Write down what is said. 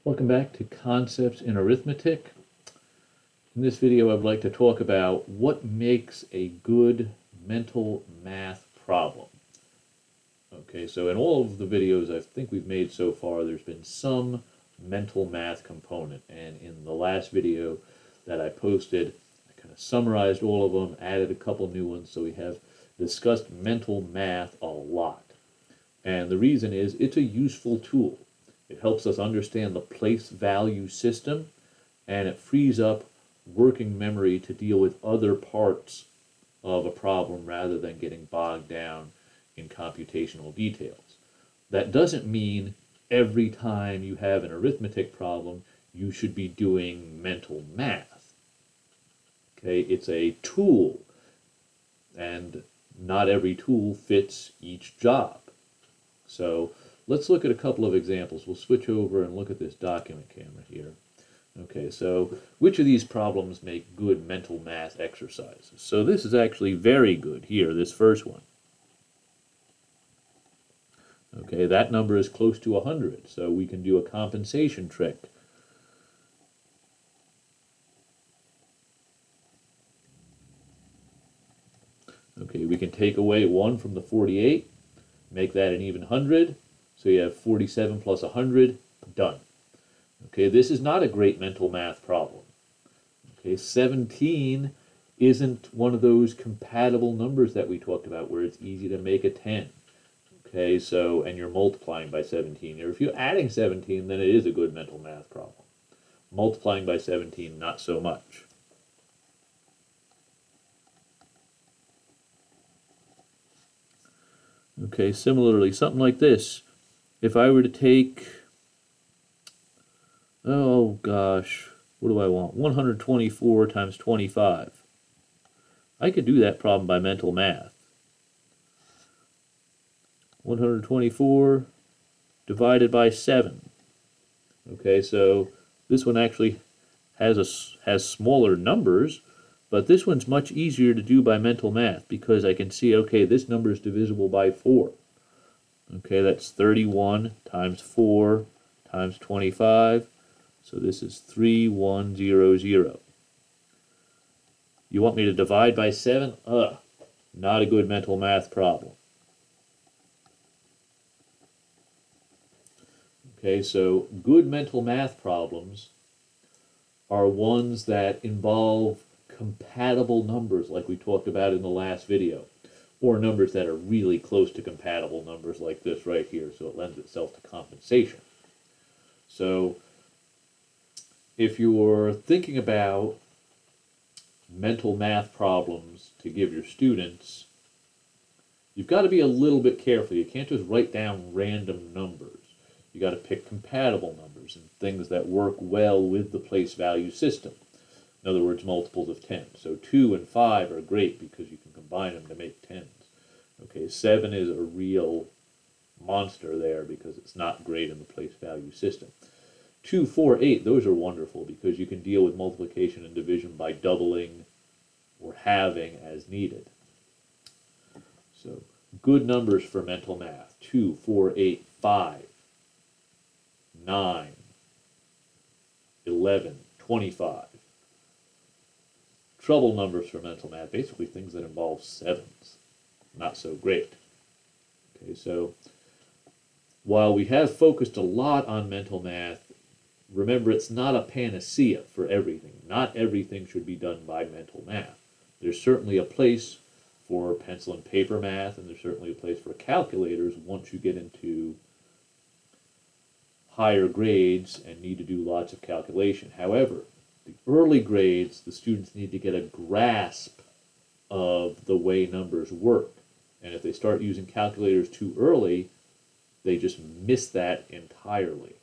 Welcome back to Concepts in Arithmetic. In this video, I'd like to talk about what makes a good mental math problem. Okay, so in all of the videos I think we've made so far, there's been some mental math component, and in the last video that I posted, I kind of summarized all of them, added a couple new ones, so we have discussed mental math a lot. And the reason is it's a useful tool. It helps us understand the place value system, and it frees up working memory to deal with other parts of a problem rather than getting bogged down in computational details. That doesn't mean every time you have an arithmetic problem, you should be doing mental math. Okay, it's a tool, and not every tool fits each job. So let's look at a couple of examples. We'll switch over and look at this document camera here. Okay, so which of these problems make good mental math exercises? So this is actually very good here, this first one. Okay, that number is close to 100, so we can do a compensation trick. Okay, we can take away 1 from the 48, make that an even 100, so you have 47 plus 100, done. Okay, this is not a great mental math problem. Okay, 17 isn't one of those compatible numbers that we talked about where it's easy to make a 10. Okay, so, and you're multiplying by 17. Or if you're adding 17, then it is a good mental math problem. Multiplying by 17, not so much. Okay, similarly, something like this. If I were to take, oh gosh, what do I want? 124 times 25. I could do that problem by mental math. 124 divided by 7. Okay, so this one actually has smaller numbers, but this one's much easier to do by mental math because I can see, okay, this number is divisible by 4. Okay, that's 31 times 4 times 25. So this is 3100. You want me to divide by 7? Not a good mental math problem. Okay, so good mental math problems are ones that involve compatible numbers like we talked about in the last video, or numbers that are really close to compatible numbers like this right here, so it lends itself to compensation. So if you're thinking about mental math problems to give your students, you've got to be a little bit careful. You can't just write down random numbers. You got to pick compatible numbers and things that work well with the place value system. In other words, multiples of 10. So 2 and 5 are great because you can combine them to make 10s. Okay, 7 is a real monster there because it's not great in the place value system. 2, 4, 8, those are wonderful because you can deal with multiplication and division by doubling or halving as needed. So good numbers for mental math: 2, 4, 8, 5, 9, 11, 25. Trouble numbers for mental math, basically things that involve 7s. Not so great. Okay, so while we have focused a lot on mental math, remember it's not a panacea for everything. Not everything should be done by mental math. There's certainly a place for pencil and paper math, and there's certainly a place for calculators once you get into higher grades and need to do lots of calculation. However, the early grades, the students need to get a grasp of the way numbers work. And if they start using calculators too early, they just miss that entirely.